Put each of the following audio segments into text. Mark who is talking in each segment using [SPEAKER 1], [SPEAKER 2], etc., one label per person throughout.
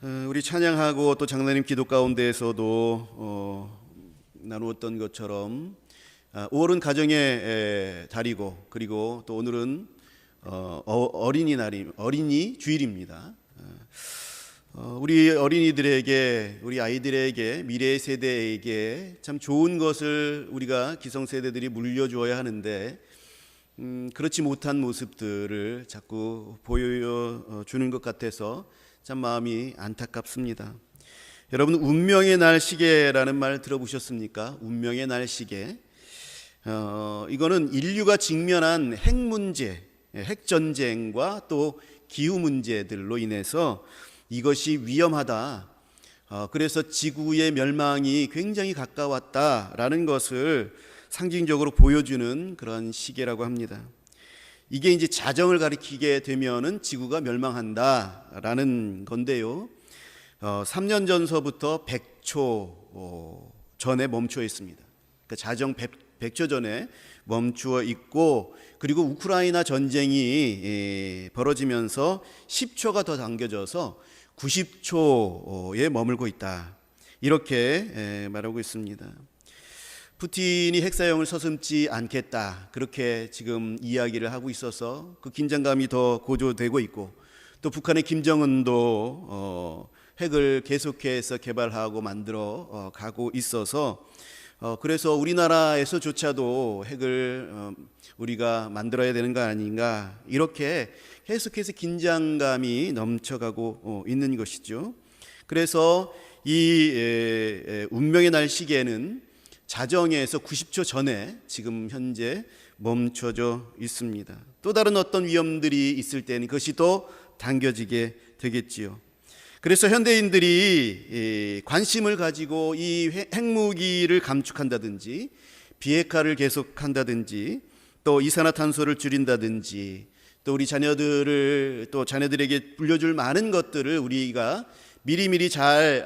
[SPEAKER 1] 우리 찬양하고 또 장로님 기도 가운데에서도 나누었던 것처럼 5월은 가정의 달이고, 그리고 또 오늘은 어린이 주일입니다. 우리 어린이들에게, 우리 아이들에게, 미래 세대에게 참 좋은 것을 우리가 기성세대들이 물려주어야 하는데 그렇지 못한 모습들을 자꾸 보여주는 것 같아서 참 마음이 안타깝습니다. 여러분, 운명의 날 시계라는 말 들어보셨습니까? 운명의 날 시계. 이거는 인류가 직면한 핵 문제, 핵 전쟁과 또 기후 문제들로 인해서 이것이 위험하다. 그래서 지구의 멸망이 굉장히 가까웠다라는 것을 상징적으로 보여주는 그런 시계라고 합니다. 이게 이제 자정을 가리키게 되면은 지구가 멸망한다라는 건데요. 3년 전서부터 100초 전에 멈춰 있습니다. 그러니까 자정 100초 전에 멈추어 있고, 그리고 우크라이나 전쟁이 벌어지면서 10초가 더 당겨져서 90초에 머물고 있다. 이렇게 말하고 있습니다. 푸틴이 핵사용을 서슴지 않겠다, 그렇게 지금 이야기를 하고 있어서 그 긴장감이 더 고조되고 있고, 또 북한의 김정은도 핵을 계속해서 개발하고 만들어 가고 있어서 그래서 우리나라에서조차도 핵을 우리가 만들어야 되는 거 아닌가, 이렇게 계속해서 긴장감이 넘쳐가고 있는 것이죠. 그래서 이 운명의 날 시계는 자정에서 90초 전에 지금 현재 멈춰져 있습니다. 또 다른 어떤 위험들이 있을 때는 그것이 또 당겨지게 되겠지요. 그래서 현대인들이 관심을 가지고 이 핵무기를 감축한다든지, 비핵화를 계속한다든지, 또 이산화탄소를 줄인다든지, 또 우리 자녀들에게 물려줄 많은 것들을 우리가 미리미리 잘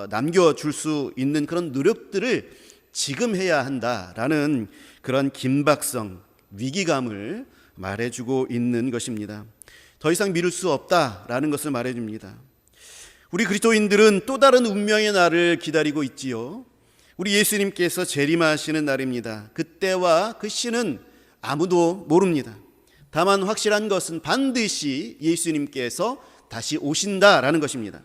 [SPEAKER 1] 남겨줄 수 있는 그런 노력들을 지금 해야 한다라는 그런 긴박성, 위기감을 말해주고 있는 것입니다. 더 이상 미룰 수 없다라는 것을 말해줍니다. 우리 그리스도인들은 또 다른 운명의 날을 기다리고 있지요. 우리 예수님께서 재림하시는 날입니다. 그때와 그 시는 아무도 모릅니다. 다만 확실한 것은 반드시 예수님께서 다시 오신다라는 것입니다.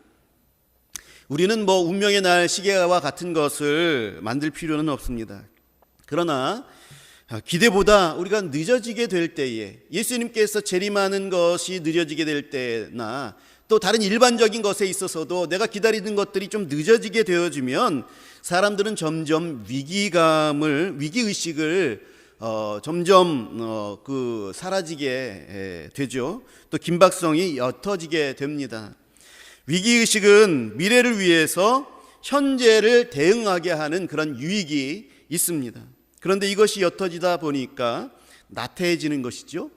[SPEAKER 1] 우리는 운명의 날 시계와 같은 것을 만들 필요는 없습니다. 그러나 기대보다 우리가 늦어지게 될 때에, 예수님께서 재림하는 것이 늦어지게 될 때나 또 다른 일반적인 것에 있어서도 내가 기다리는 것들이 좀 늦어지게 되어지면 사람들은 점점 위기의식을 점점 사라지게 되죠. 또 긴박성이 옅어지게 됩니다. 위기의식은 미래를 위해서 현재를 대응하게 하는 그런 유익이 있습니다. 그런데 이것이 옅어지다 보니까 나태해지는 것이죠.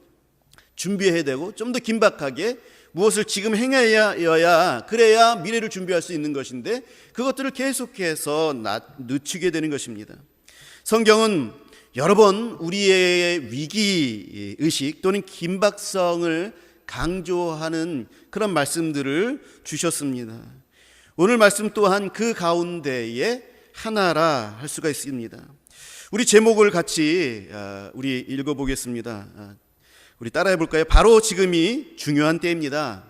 [SPEAKER 1] 준비해야 되고 좀 더 긴박하게 무엇을 지금 행해야 그래야 미래를 준비할 수 있는 것인데 그것들을 계속해서 늦추게 되는 것입니다. 성경은 여러 번 우리의 위기의식 또는 긴박성을 강조하는 그런 말씀들을 주셨습니다. 오늘 말씀 또한 그 가운데에 하나라 할 수가 있습니다. 우리 제목을 같이 우리 읽어보겠습니다. 우리 따라해 볼까요? 바로 지금이 중요한 때입니다.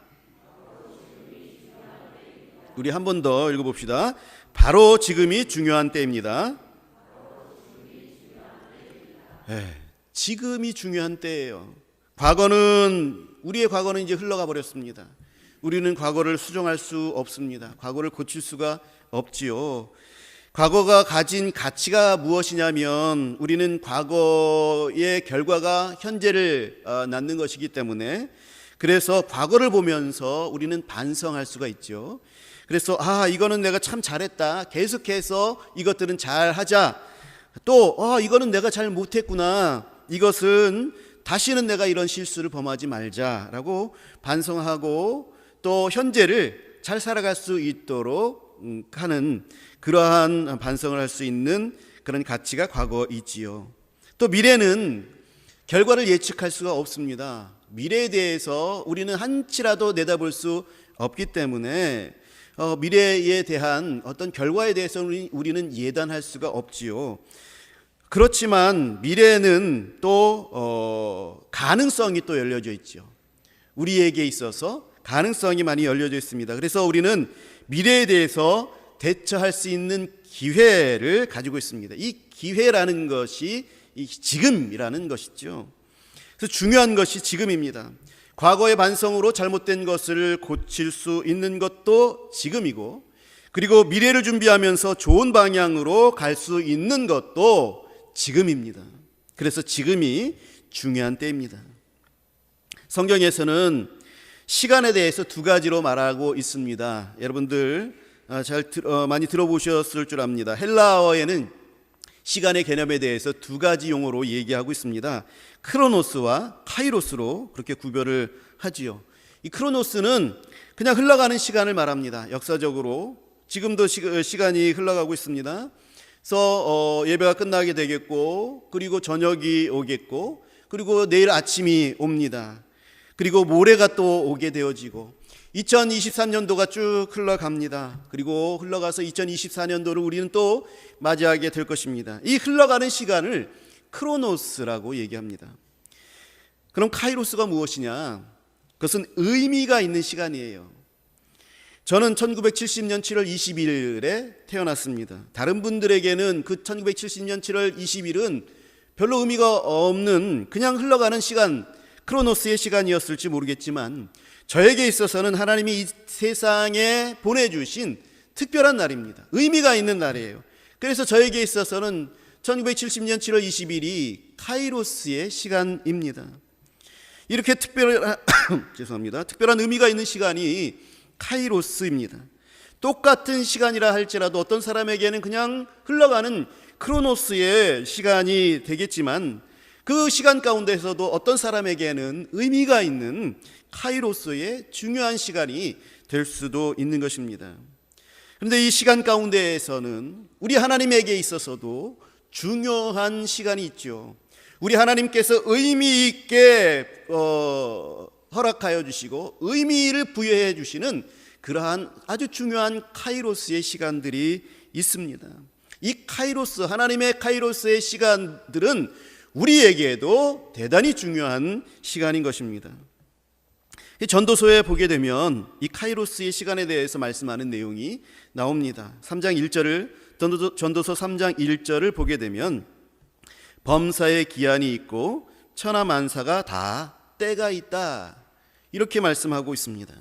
[SPEAKER 1] 우리 한 번 더 읽어봅시다. 바로 지금이 중요한 때입니다. 지금이 중요한 때예요. 우리의 과거는 이제 흘러가 버렸습니다. 우리는 과거를 수정할 수 없습니다. 과거를 고칠 수가 없지요. 과거가 가진 가치가 무엇이냐면 우리는 과거의 결과가 현재를 낳는 것이기 때문에, 그래서 과거를 보면서 우리는 반성할 수가 있죠. 그래서 이거는 내가 참 잘했다, 계속해서 이것들은 잘하자, 또 이거는 내가 잘 못했구나, 이것은 다시는 내가 이런 실수를 범하지 말자라고 반성하고 또 현재를 잘 살아갈 수 있도록 하는 그러한 반성을 할 수 있는 그런 가치가 과거이지요. 또 미래는 결과를 예측할 수가 없습니다. 미래에 대해서 우리는 한치라도 내다볼 수 없기 때문에 미래에 대한 어떤 결과에 대해서 우리는 예단할 수가 없지요. 그렇지만 미래에는 또 가능성이 또 열려져 있죠. 우리에게 있어서 가능성이 많이 열려져 있습니다. 그래서 우리는 미래에 대해서 대처할 수 있는 기회를 가지고 있습니다. 이 기회라는 것이 이 지금이라는 것이죠. 그래서 중요한 것이 지금입니다. 과거의 반성으로 잘못된 것을 고칠 수 있는 것도 지금이고, 그리고 미래를 준비하면서 좋은 방향으로 갈 수 있는 것도 지금입니다. 그래서 지금이 중요한 때입니다. 성경에서는 시간에 대해서 두 가지로 말하고 있습니다. 여러분들 많이 들어보셨을 줄 압니다. 헬라어에는 시간의 개념에 대해서 두 가지 용어로 얘기하고 있습니다. 크로노스와 카이로스로 그렇게 구별을 하지요. 이 크로노스는 그냥 흘러가는 시간을 말합니다. 역사적으로 지금도 시간이 흘러가고 있습니다. 그래서 예배가 끝나게 되겠고, 그리고 저녁이 오겠고, 그리고 내일 아침이 옵니다. 그리고 모레가 또 오게 되어지고, 2023년도가 쭉 흘러갑니다. 그리고 흘러가서 2024년도를 우리는 또 맞이하게 될 것입니다. 이 흘러가는 시간을 크로노스라고 얘기합니다. 그럼 카이로스가 무엇이냐? 그것은 의미가 있는 시간이에요. 저는 1970년 7월 20일에 태어났습니다. 다른 분들에게는 그 1970년 7월 20일은 별로 의미가 없는 그냥 흘러가는 시간, 크로노스의 시간이었을지 모르겠지만, 저에게 있어서는 하나님이 이 세상에 보내주신 특별한 날입니다. 의미가 있는 날이에요. 그래서 저에게 있어서는 1970년 7월 20일이 카이로스의 시간입니다. 이렇게 특별한 의미가 있는 시간이 카이로스입니다. 똑같은 시간이라 할지라도 어떤 사람에게는 그냥 흘러가는 크로노스의 시간이 되겠지만, 그 시간 가운데서도 어떤 사람에게는 의미가 있는 카이로스의 중요한 시간이 될 수도 있는 것입니다. 그런데 이 시간 가운데에서는 우리 하나님에게 있어서도 중요한 시간이 있죠. 우리 하나님께서 의미 있게 허락하여 주시고 의미를 부여해 주시는 그러한 아주 중요한 카이로스의 시간들이 있습니다. 이 카이로스, 하나님의 카이로스의 시간들은 우리에게도 대단히 중요한 시간인 것입니다. 전도서에 보게 되면 이 카이로스의 시간에 대해서 말씀하는 내용이 나옵니다. 3장 1절을 전도서 3장 1절을 보게 되면 범사의 기한이 있고 천하만사가 다 때가 있다, 이렇게 말씀하고 있습니다.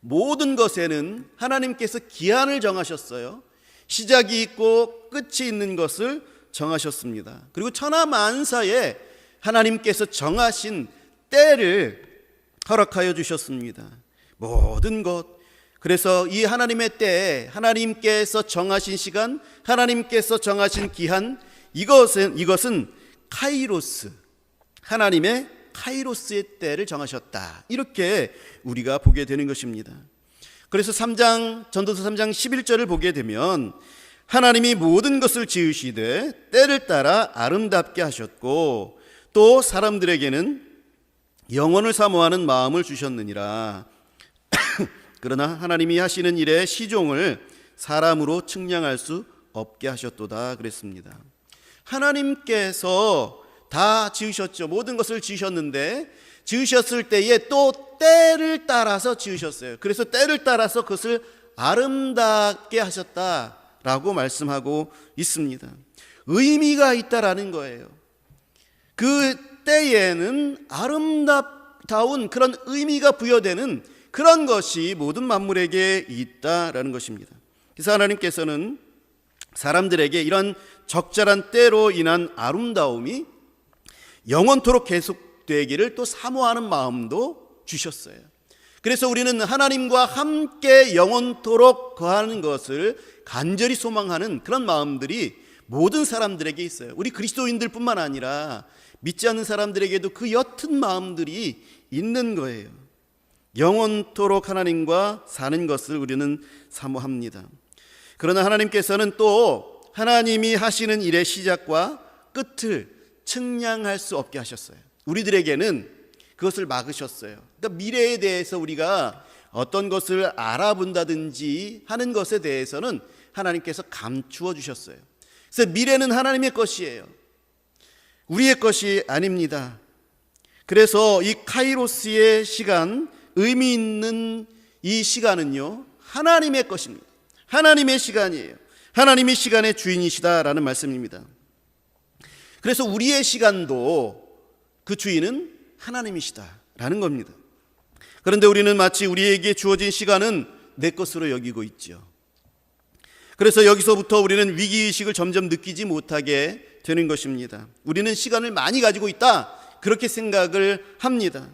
[SPEAKER 1] 모든 것에는 하나님께서 기한을 정하셨어요. 시작이 있고 끝이 있는 것을 정하셨습니다. 그리고 천하만사에 하나님께서 정하신 때를 허락하여 주셨습니다. 모든 것. 그래서 이 하나님의 때에 하나님께서 정하신 시간, 하나님께서 정하신 기한, 이것은 카이로스, 하나님의 카이로스의 때를 정하셨다, 이렇게 우리가 보게 되는 것입니다. 그래서 전도서 3장 11절을 보게 되면 하나님이 모든 것을 지으시되 때를 따라 아름답게 하셨고 또 사람들에게는 영원을 사모하는 마음을 주셨느니라. 그러나 하나님이 하시는 일의 시종을 사람으로 측량할 수 없게 하셨도다, 그랬습니다. 하나님께서 다 지으셨죠. 모든 것을 지으셨는데 지으셨을 때에 또 때를 따라서 지으셨어요. 그래서 때를 따라서 그것을 아름답게 하셨다라고 말씀하고 있습니다. 의미가 있다라는 거예요. 그 때에는 아름다운 그런 의미가 부여되는 그런 것이 모든 만물에게 있다라는 것입니다. 그래서 하나님께서는 사람들에게 이런 적절한 때로 인한 아름다움이 영원토록 계속되기를 또 사모하는 마음도 주셨어요. 그래서 우리는 하나님과 함께 영원토록 거하는 것을 간절히 소망하는 그런 마음들이 모든 사람들에게 있어요. 우리 그리스도인들뿐만 아니라 믿지 않는 사람들에게도 그 옅은 마음들이 있는 거예요. 영원토록 하나님과 사는 것을 우리는 사모합니다. 그러나 하나님께서는 또 하나님이 하시는 일의 시작과 끝을 측량할 수 없게 하셨어요. 우리들에게는 그것을 막으셨어요. 그러니까 미래에 대해서 우리가 어떤 것을 알아본다든지 하는 것에 대해서는 하나님께서 감추어 주셨어요. 그래서 미래는 하나님의 것이에요. 우리의 것이 아닙니다. 그래서 이 카이로스의 시간, 의미 있는 이 시간은요, 하나님의 것입니다. 하나님의 시간이에요. 하나님이 시간의 주인이시다라는 말씀입니다. 그래서 우리의 시간도 그 주인은 하나님이시다라는 겁니다. 그런데 우리는 마치 우리에게 주어진 시간은 내 것으로 여기고 있죠. 그래서 여기서부터 우리는 위기의식을 점점 느끼지 못하게 되는 것입니다. 우리는 시간을 많이 가지고 있다, 그렇게 생각을 합니다.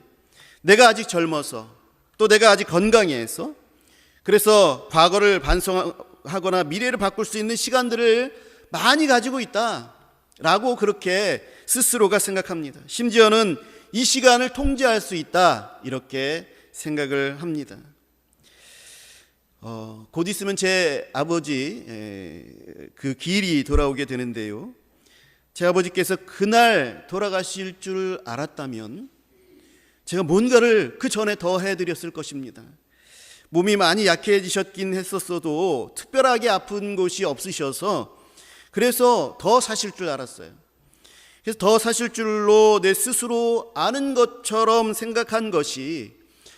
[SPEAKER 1] 내가 아직 젊어서, 또 내가 아직 건강해서, 그래서 과거를 반성하거나 미래를 바꿀 수 있는 시간들을 많이 가지고 있다라고 그렇게 스스로가 생각합니다. 심지어는 이 시간을 통제할 수 있다, 이렇게 생각을 합니다. 곧 있으면 제 아버지 그 길이 돌아오게 되는데요, 제 아버지께서 그날 돌아가실 줄 알았다면 제가 뭔가를 그 전에 더 해드렸을 것입니다. 몸이 많이 약해지셨긴 했었어도 특별하게 아픈 곳이 없으셔서 그래서 더 사실 줄 알았어요. 그래서 더 사실 줄로 내 스스로 아는 것처럼 생각한 것이,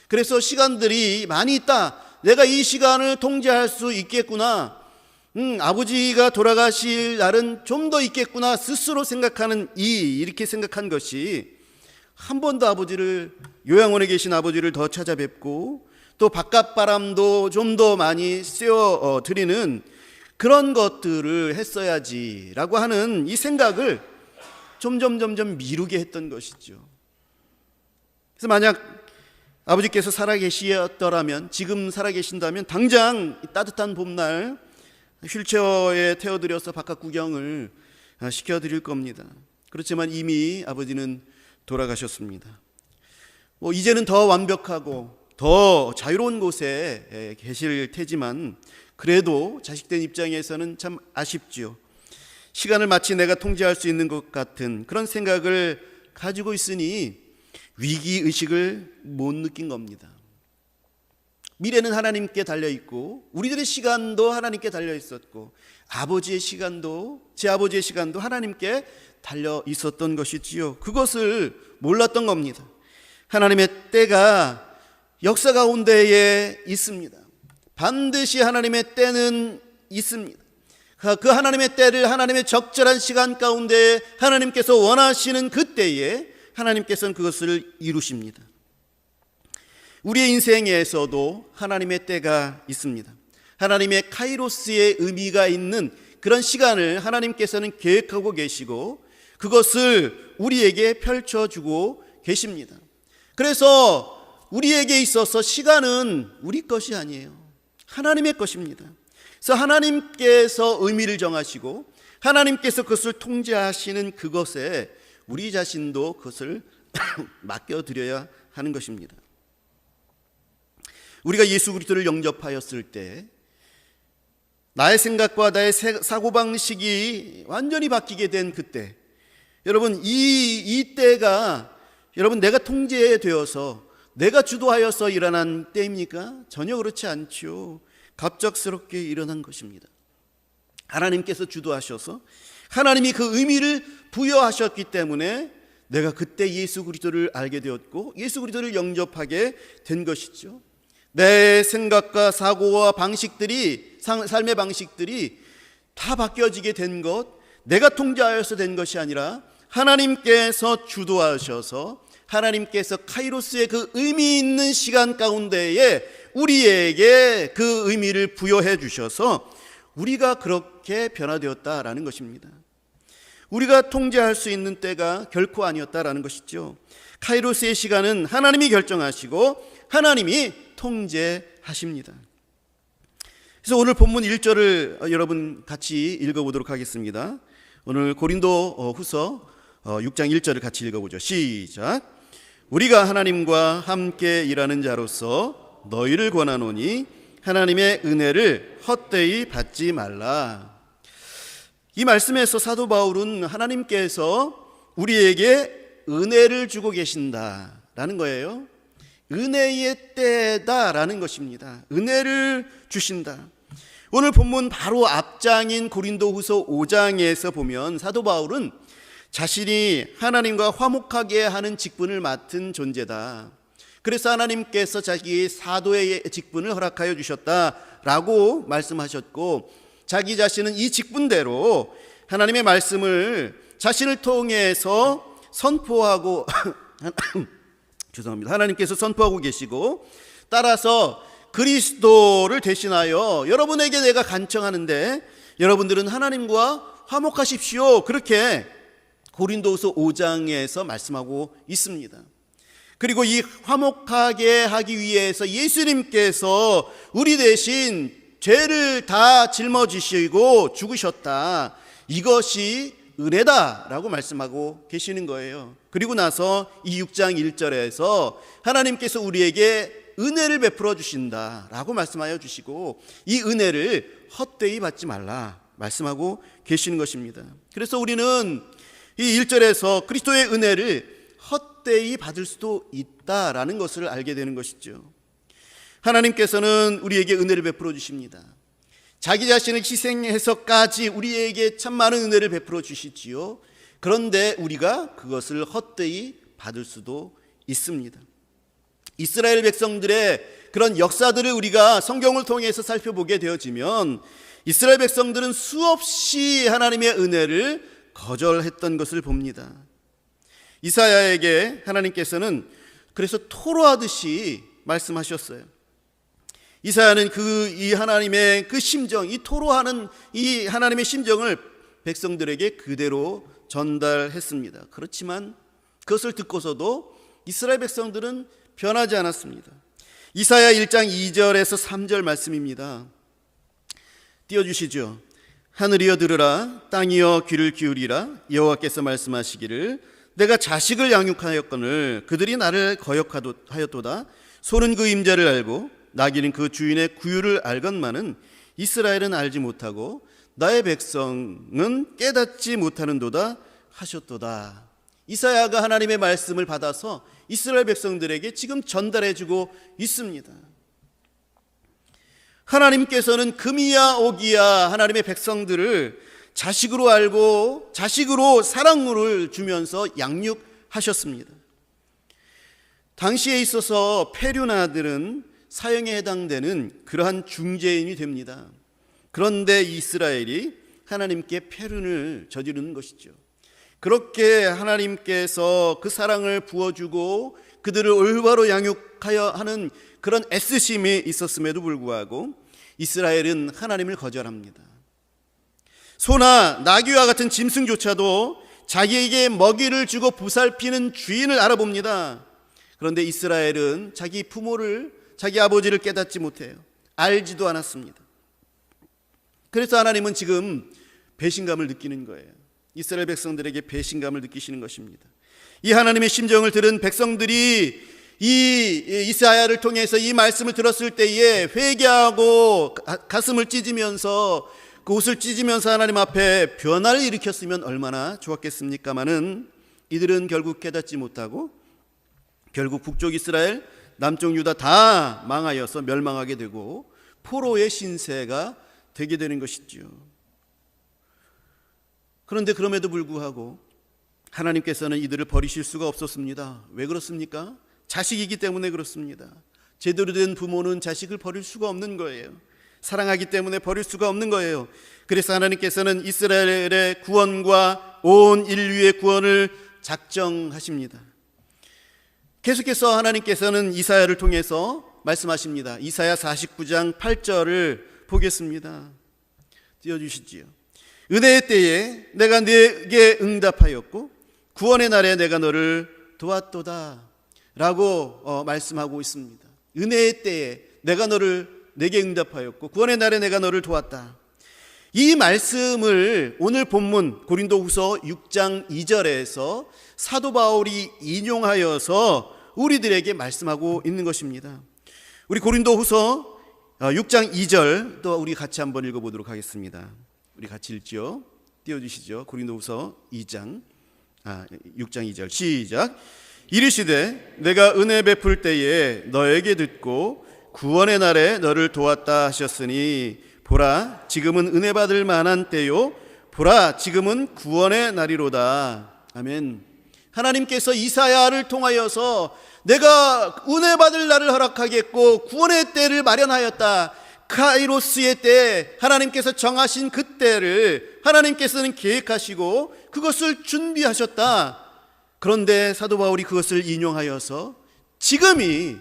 [SPEAKER 1] 그래서 시간들이 많이 있다, 내가 이 시간을 통제할 수 있겠구나, 아버지가 돌아가실 날은 좀 더 있겠구나 스스로 생각하는 이렇게 생각한 것이, 한 번 더 아버지를, 요양원에 계신 아버지를 더 찾아뵙고 또 바깥바람도 좀 더 많이 쐬어 드리는 그런 것들을 했어야지라고 하는 이 생각을 점점 미루게 했던 것이죠. 그래서 만약 아버지께서 살아계시더라면, 지금 살아계신다면 당장 따뜻한 봄날 휠체어에 태워드려서 바깥 구경을 시켜드릴 겁니다. 그렇지만 이미 아버지는 돌아가셨습니다. 이제는 더 완벽하고 더 자유로운 곳에 계실 테지만 그래도 자식된 입장에서는 참 아쉽지요. 시간을 마치 내가 통제할 수 있는 것 같은 그런 생각을 가지고 있으니 위기의식을 못 느낀 겁니다. 미래는 하나님께 달려있고 우리들의 시간도 하나님께 달려있었고 아버지의 시간도, 제 아버지의 시간도 하나님께 달려있었던 것이지요. 그것을 몰랐던 겁니다. 하나님의 때가 역사 가운데에 있습니다. 반드시 하나님의 때는 있습니다. 그 하나님의 때를, 하나님의 적절한 시간 가운데 하나님께서 원하시는 그 때에 하나님께서는 그것을 이루십니다. 우리의 인생에서도 하나님의 때가 있습니다. 하나님의 카이로스의 의미가 있는 그런 시간을 하나님께서는 계획하고 계시고 그것을 우리에게 펼쳐주고 계십니다. 그래서 우리에게 있어서 시간은 우리 것이 아니에요. 하나님의 것입니다. 그래서 하나님께서 의미를 정하시고 하나님께서 그것을 통제하시는 그것에 우리 자신도 그것을 맡겨드려야 하는 것입니다. 우리가 예수 그리스도를 영접하였을 때 나의 생각과 나의 사고방식이 완전히 바뀌게 된 그때, 여러분 이 때가 여러분 내가 통제되어서 내가 주도하여서 일어난 때입니까? 전혀 그렇지 않죠. 갑작스럽게 일어난 것입니다. 하나님께서 주도하셔서 하나님이 그 의미를 부여하셨기 때문에 내가 그때 예수 그리스도를 알게 되었고 예수 그리스도를 영접하게 된 것이죠. 내 생각과 사고와 방식들이, 삶의 방식들이 다 바뀌어지게 된 것, 내가 통제하여서 된 것이 아니라 하나님께서 주도하셔서 하나님께서 카이로스의 그 의미 있는 시간 가운데에 우리에게 그 의미를 부여해 주셔서 우리가 그렇게 변화되었다라는 것입니다. 우리가 통제할 수 있는 때가 결코 아니었다라는 것이죠. 카이로스의 시간은 하나님이 결정하시고 하나님이 통제하십니다. 그래서 오늘 본문 1절을 여러분 같이 읽어보도록 하겠습니다. 오늘 고린도 후서 6장 1절을 같이 읽어보죠. 시작. 우리가 하나님과 함께 일하는 자로서 너희를 권하노니 하나님의 은혜를 헛되이 받지 말라. 이 말씀에서 사도 바울은 하나님께서 우리에게 은혜를 주고 계신다 라는 거예요. 은혜의 때다라는 것입니다. 은혜를 주신다. 오늘 본문 바로 앞장인 고린도후서 5장에서 보면 사도 바울은 자신이 하나님과 화목하게 하는 직분을 맡은 존재다. 그래서 하나님께서 자기의 사도의 직분을 허락하여 주셨다라고 말씀하셨고, 자기 자신은 이 직분대로 하나님의 말씀을 자신을 통해서 선포하고 죄송합니다. 하나님께서 선포하고 계시고, 따라서 그리스도를 대신하여 여러분에게 내가 간청하는데 여러분들은 하나님과 화목하십시오. 그렇게 고린도후서 5장에서 말씀하고 있습니다. 그리고 이 화목하게 하기 위해서 예수님께서 우리 대신 죄를 다 짊어지시고 죽으셨다. 이것이 은혜다라고 말씀하고 계시는 거예요. 그리고 나서 이 6장 1절에서 하나님께서 우리에게 은혜를 베풀어 주신다라고 말씀하여 주시고, 이 은혜를 헛되이 받지 말라 말씀하고 계시는 것입니다. 그래서 우리는 이 1절에서 그리스도의 은혜를 헛되이 받을 수도 있다라는 것을 알게 되는 것이죠. 하나님께서는 우리에게 은혜를 베풀어 주십니다. 자기 자신을 희생해서까지 우리에게 참 많은 은혜를 베풀어 주시지요. 그런데 우리가 그것을 헛되이 받을 수도 있습니다. 이스라엘 백성들의 그런 역사들을 우리가 성경을 통해서 살펴보게 되어지면 이스라엘 백성들은 수없이 하나님의 은혜를 거절했던 것을 봅니다. 이사야에게 하나님께서는 그래서 토로하듯이 말씀하셨어요. 이사야는 이 하나님의 그 심정, 이 토로하는 이 하나님의 심정을 백성들에게 그대로 전달했습니다. 그렇지만 그것을 듣고서도 이스라엘 백성들은 변하지 않았습니다. 이사야 1장 2절에서 3절 말씀입니다. 띄워주시죠. 하늘이여 들으라, 땅이여 귀를 기울이라. 여호와께서 말씀하시기를 내가 자식을 양육하였거늘 그들이 나를 거역하였도다. 소는 그 임자를 알고 나귀는 그 주인의 구유를 알건만은 이스라엘은 알지 못하고 나의 백성은 깨닫지 못하는도다 하셨도다. 이사야가 하나님의 말씀을 받아서 이스라엘 백성들에게 지금 전달해주고 있습니다. 하나님께서는 금이야 오기야 하나님의 백성들을 자식으로 알고 자식으로 사랑을 주면서 양육하셨습니다. 당시에 있어서 페류나들은 사형에 해당되는 그러한 중죄인이 됩니다. 그런데 이스라엘이 하나님께 패륜을 저지르는 것이죠. 그렇게 하나님께서 그 사랑을 부어주고 그들을 올바로 양육하여 하는 그런 애쓰심이 있었음에도 불구하고 이스라엘은 하나님을 거절합니다. 소나 나귀와 같은 짐승조차도 자기에게 먹이를 주고 보살피는 주인을 알아봅니다. 그런데 이스라엘은 자기 부모를, 자기 아버지를 깨닫지 못해요. 알지도 않았습니다. 그래서 하나님은 지금 배신감을 느끼는 거예요. 이스라엘 백성들에게 배신감을 느끼시는 것입니다. 이 하나님의 심정을 들은 백성들이 이 이사야를 통해서 이 말씀을 들었을 때에 회개하고 가슴을 찢으면서 그 옷을 찢으면서 하나님 앞에 변화를 일으켰으면 얼마나 좋았겠습니까마는 이들은 결국 깨닫지 못하고 결국 북쪽 이스라엘, 남쪽 유다 다 망하여서 멸망하게 되고 포로의 신세가 되게 되는 것이죠. 그런데 그럼에도 불구하고 하나님께서는 이들을 버리실 수가 없었습니다. 왜 그렇습니까? 자식이기 때문에 그렇습니다. 제대로 된 부모는 자식을 버릴 수가 없는 거예요. 사랑하기 때문에 버릴 수가 없는 거예요. 그래서 하나님께서는 이스라엘의 구원과 온 인류의 구원을 작정하십니다. 계속해서 하나님께서는 이사야를 통해서 말씀하십니다. 이사야 49장 8절을 보겠습니다. 띄워주시지요. 은혜의 때에 내가 네게 응답하였고 구원의 날에 내가 너를 도왔도다 라고 말씀하고 있습니다. 은혜의 때에 내가 내게 응답하였고 구원의 날에 내가 너를 도왔다. 이 말씀을 오늘 본문 고린도후서 6장 2절에서 사도 바울이 인용하여서 우리들에게 말씀하고 있는 것입니다. 우리 고린도후서 6장 2절 또 우리 같이 한번 읽어보도록 하겠습니다. 우리 같이 읽죠. 띄워주시죠. 고린도후서 6장 2절 시작. 이르시되 내가 은혜 베풀 때에 너에게 듣고 구원의 날에 너를 도왔다 하셨으니 보라 지금은 은혜 받을 만한 때요 보라 지금은 구원의 날이로다. 아멘. 하나님께서 이사야를 통하여서 내가 은혜 받을 날을 허락하겠고 구원의 때를 마련하였다. 카이로스의 때, 하나님께서 정하신 그 때를 하나님께서는 계획하시고 그것을 준비하셨다. 그런데 사도 바울이 그것을 인용하여서 지금이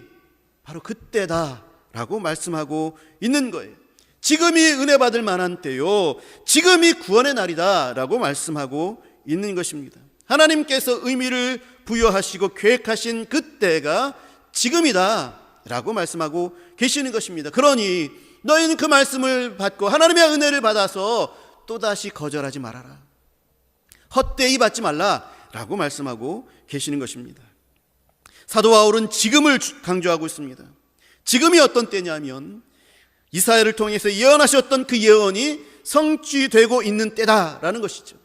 [SPEAKER 1] 바로 그때다라고 말씀하고 있는 거예요. 지금이 은혜 받을 만한 때요, 지금이 구원의 날이다라고 말씀하고 있는 것입니다. 하나님께서 의미를 부여하시고 계획하신 그때가 지금이다라고 말씀하고 계시는 것입니다. 그러니 너희는 그 말씀을 받고 하나님의 은혜를 받아서 또다시 거절하지 말아라. 헛되이 받지 말라라고 말씀하고 계시는 것입니다. 사도 바울은 지금을 강조하고 있습니다. 지금이 어떤 때냐면 이사야를 통해서 예언하셨던 그 예언이 성취되고 있는 때다라는 것이죠.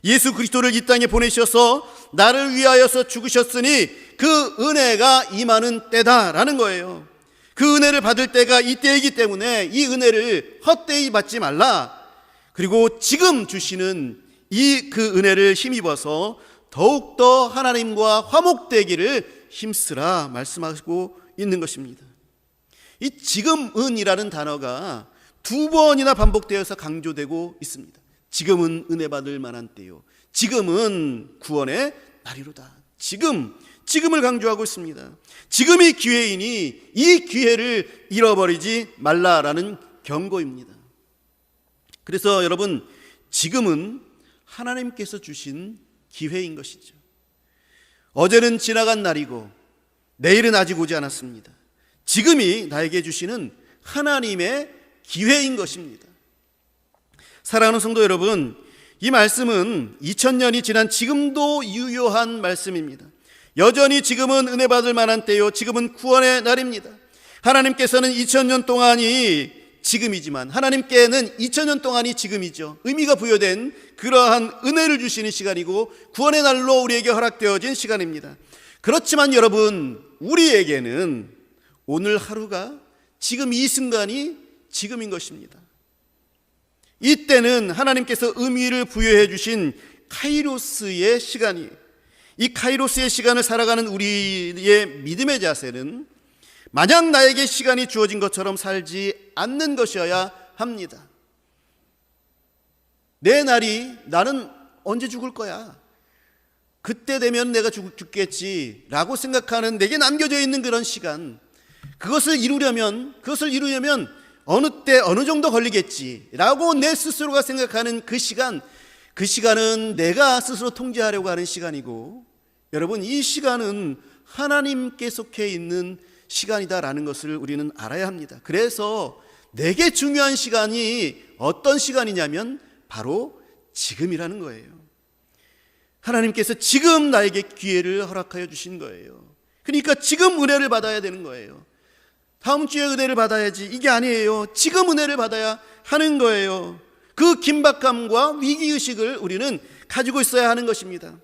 [SPEAKER 1] 예수 그리스도를 이 땅에 보내셔서 나를 위하여서 죽으셨으니 그 은혜가 임하는 때다라는 거예요. 그 은혜를 받을 때가 이때이기 때문에 이 은혜를 헛되이 받지 말라. 그리고 지금 주시는 이 그 은혜를 힘입어서 더욱더 하나님과 화목되기를 힘쓰라 말씀하고 있는 것입니다. 이 지금은이라는 단어가 두 번이나 반복되어서 강조되고 있습니다. 지금은 은혜 받을 만한 때요, 지금은 구원의 날이로다. 지금을 강조하고 있습니다. 지금이 기회이니 이 기회를 잃어버리지 말라라는 경고입니다. 그래서 여러분, 지금은 하나님께서 주신 기회인 것이죠. 어제는 지나간 날이고 내일은 아직 오지 않았습니다. 지금이 나에게 주시는 하나님의 기회인 것입니다. 사랑하는 성도 여러분, 이 말씀은 2000년이 지난 지금도 유효한 말씀입니다. 여전히 지금은 은혜 받을 만한 때요, 지금은 구원의 날입니다. 하나님께서는 2000년 동안이 지금이지만 하나님께는 2000년 동안이 지금이죠. 의미가 부여된 그러한 은혜를 주시는 시간이고 구원의 날로 우리에게 허락되어진 시간입니다. 그렇지만 여러분, 우리에게는 오늘 하루가 지금 이 순간이 지금인 것입니다. 이때는 하나님께서 의미를 부여해 주신 카이로스의 시간이, 이 카이로스의 시간을 살아가는 우리의 믿음의 자세는 마냥 나에게 시간이 주어진 것처럼 살지 않는 것이어야 합니다. 내 날이, 나는 언제 죽을 거야, 그때 되면 내가 죽겠지 라고 생각하는 내게 남겨져 있는 그런 시간, 그것을 이루려면 어느 때 어느 정도 걸리겠지 라고 내 스스로가 생각하는 그 시간은 내가 스스로 통제하려고 하는 시간이고, 여러분, 이 시간은 하나님께 속해 있는 시간이다라는 것을 우리는 알아야 합니다. 그래서 내게 중요한 시간이 어떤 시간이냐면 바로 지금이라는 거예요. 하나님께서 지금 나에게 기회를 허락하여 주신 거예요. 그러니까 지금 은혜를 받아야 되는 거예요. 다음 주에 은혜를 받아야지, 이게 아니에요. 지금 은혜를 받아야 하는 거예요. 그 긴박감과 위기의식을 우리는 가지고 있어야 하는 것입니다.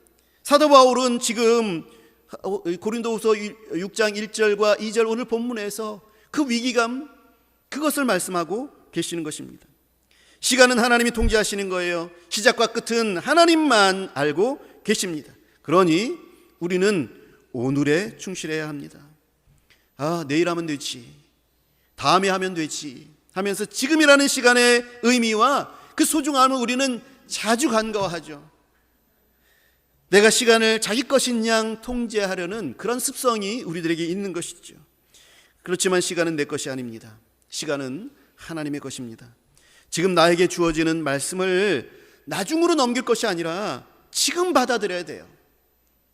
[SPEAKER 1] 사도 바울은 지금 고린도후서 6장 1절과 2절 오늘 본문에서 그 위기감, 그것을 말씀하고 계시는 것입니다. 시간은 하나님이 통제하시는 거예요. 시작과 끝은 하나님만 알고 계십니다. 그러니 우리는 오늘에 충실해야 합니다. 내일 하면 되지, 다음에 하면 되지 하면서 지금이라는 시간의 의미와 그 소중함을 우리는 자주 간과하죠. 내가 시간을 자기 것인 양 통제하려는 그런 습성이 우리들에게 있는 것이죠. 그렇지만 시간은 내 것이 아닙니다. 시간은 하나님의 것입니다. 지금 나에게 주어지는 말씀을 나중으로 넘길 것이 아니라 지금 받아들여야 돼요.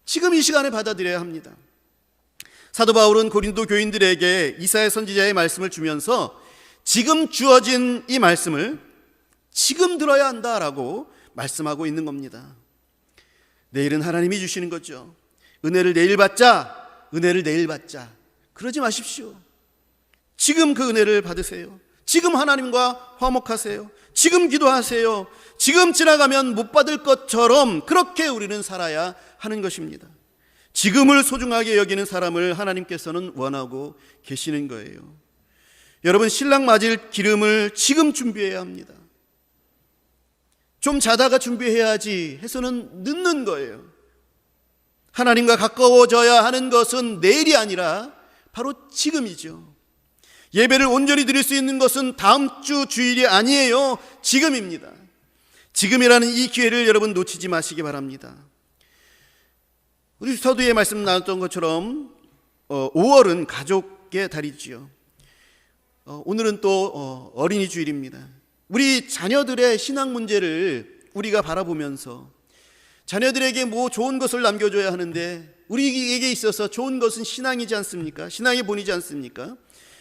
[SPEAKER 1] 지금 이 시간에 받아들여야 합니다. 사도 바울은 고린도 교인들에게 이사야 선지자의 말씀을 주면서 지금 주어진 이 말씀을 지금 들어야 한다라고 말씀하고 있는 겁니다. 내일은 하나님이 주시는 거죠. 은혜를 내일 받자, 그러지 마십시오. 지금 그 은혜를 받으세요. 지금 하나님과 화목하세요. 지금 기도하세요. 지금 지나가면 못 받을 것처럼 그렇게 우리는 살아야 하는 것입니다. 지금을 소중하게 여기는 사람을 하나님께서는 원하고 계시는 거예요. 여러분, 신랑 맞을 기름을 지금 준비해야 합니다. 좀 자다가 준비해야지 해서는 늦는 거예요. 하나님과 가까워져야 하는 것은 내일이 아니라 바로 지금이죠. 예배를 온전히 드릴 수 있는 것은 다음 주 주일이 아니에요. 지금입니다. 지금이라는 이 기회를 여러분 놓치지 마시기 바랍니다. 우리 서두에 말씀 나눴던 것처럼 5월은 가족의 달이지요. 오늘은 또 어린이 주일입니다. 우리 자녀들의 신앙 문제를 우리가 바라보면서 자녀들에게 뭐 좋은 것을 남겨줘야 하는데, 우리에게 있어서 좋은 것은 신앙이지 않습니까? 신앙의 본이지 않습니까?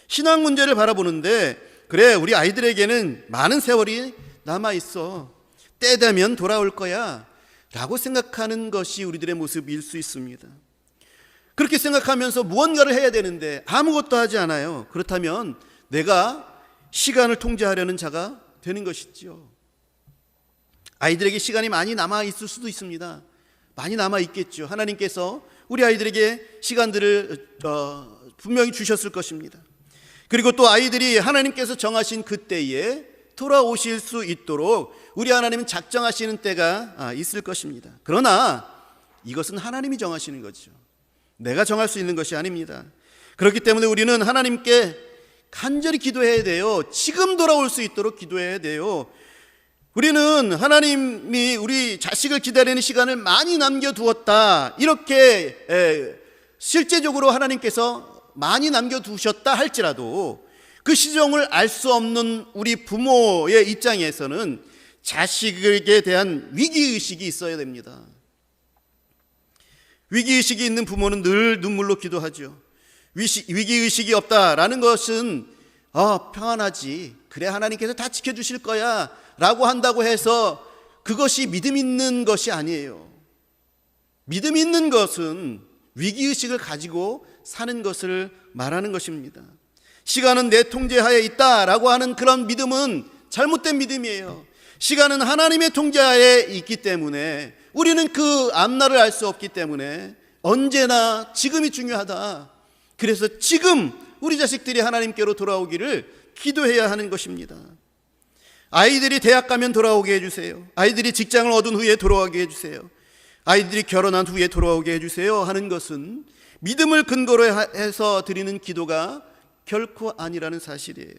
[SPEAKER 1] 신앙 문제를 바라보는데, 그래, 우리 아이들에게는 많은 세월이 남아있어, 때 되면 돌아올 거야 라고 생각하는 것이 우리들의 모습일 수 있습니다. 그렇게 생각하면서 무언가를 해야 되는데 아무것도 하지 않아요. 그렇다면 내가 시간을 통제하려는 자가 되는 것이죠. 아이들에게 시간이 많이 남아 있을 수도 있습니다. 많이 남아 있겠죠. 하나님께서 우리 아이들에게 시간들을 분명히 주셨을 것입니다. 그리고 또 아이들이 하나님께서 정하신 그때에 돌아오실 수 있도록 우리 하나님은 작정하시는 때가 있을 것입니다. 그러나 이것은 하나님이 정하시는 거죠. 내가 정할 수 있는 것이 아닙니다. 그렇기 때문에 우리는 하나님께 간절히 기도해야 돼요. 지금 돌아올 수 있도록 기도해야 돼요. 우리는 하나님이 우리 자식을 기다리는 시간을 많이 남겨두었다, 이렇게 실제적으로 하나님께서 많이 남겨두셨다 할지라도 그 시정을 알 수 없는 우리 부모의 입장에서는 자식에게 대한 위기의식이 있어야 됩니다. 위기의식이 있는 부모는 늘 눈물로 기도하죠. 위기의식이 없다라는 것은 평안하지, 그래 하나님께서 다 지켜주실 거야 라고 한다고 해서 그것이 믿음 있는 것이 아니에요. 믿음 있는 것은 위기의식을 가지고 사는 것을 말하는 것입니다. 시간은 내 통제하에 있다라고 하는 그런 믿음은 잘못된 믿음이에요. 시간은 하나님의 통제하에 있기 때문에, 우리는 그 앞날을 알 수 없기 때문에 언제나 지금이 중요하다. 그래서 지금 우리 자식들이 하나님께로 돌아오기를 기도해야 하는 것입니다. 아이들이 대학 가면 돌아오게 해주세요. 아이들이 직장을 얻은 후에 돌아오게 해주세요. 아이들이 결혼한 후에 돌아오게 해주세요 하는 것은 믿음을 근거로 해서 드리는 기도가 결코 아니라는 사실이에요.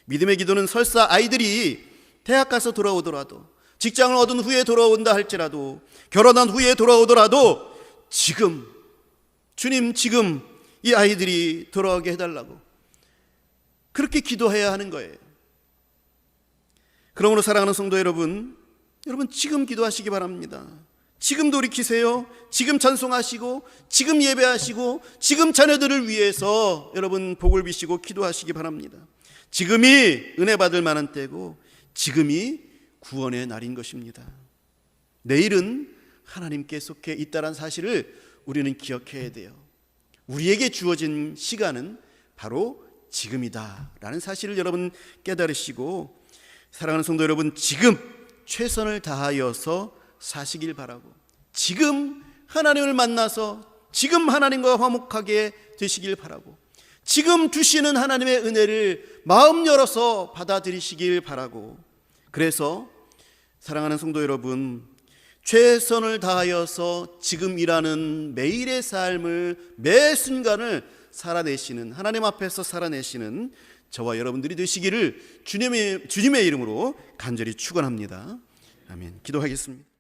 [SPEAKER 1] 믿음의 기도는 설사 아이들이 대학 가서 돌아오더라도, 직장을 얻은 후에 돌아온다 할지라도, 결혼한 후에 돌아오더라도 지금, 주님 지금 이 아이들이 돌아오게 해달라고 그렇게 기도해야 하는 거예요. 그러므로 사랑하는 성도 여러분 지금 기도하시기 바랍니다. 지금 돌이키세요. 지금 찬송하시고, 지금 예배하시고, 지금 자녀들을 위해서 여러분 복을 비시고 기도하시기 바랍니다. 지금이 은혜 받을 만한 때고, 지금이 구원의 날인 것입니다. 내일은 하나님께 속해 있다는 사실을 우리는 기억해야 돼요. 우리에게 주어진 시간은 바로 지금이다라는 사실을 여러분 깨달으시고, 사랑하는 성도 여러분, 지금 최선을 다하여서 사시길 바라고, 지금 하나님을 만나서 지금 하나님과 화목하게 되시길 바라고, 지금 주시는 하나님의 은혜를 마음 열어서 받아들이시길 바라고, 그래서 사랑하는 성도 여러분, 최선을 다하여서 지금 일하는 매일의 삶을, 매 순간을 살아내시는, 하나님 앞에서 살아내시는 저와 여러분들이 되시기를 주님의 이름으로 간절히 축원합니다. 아멘. 기도하겠습니다.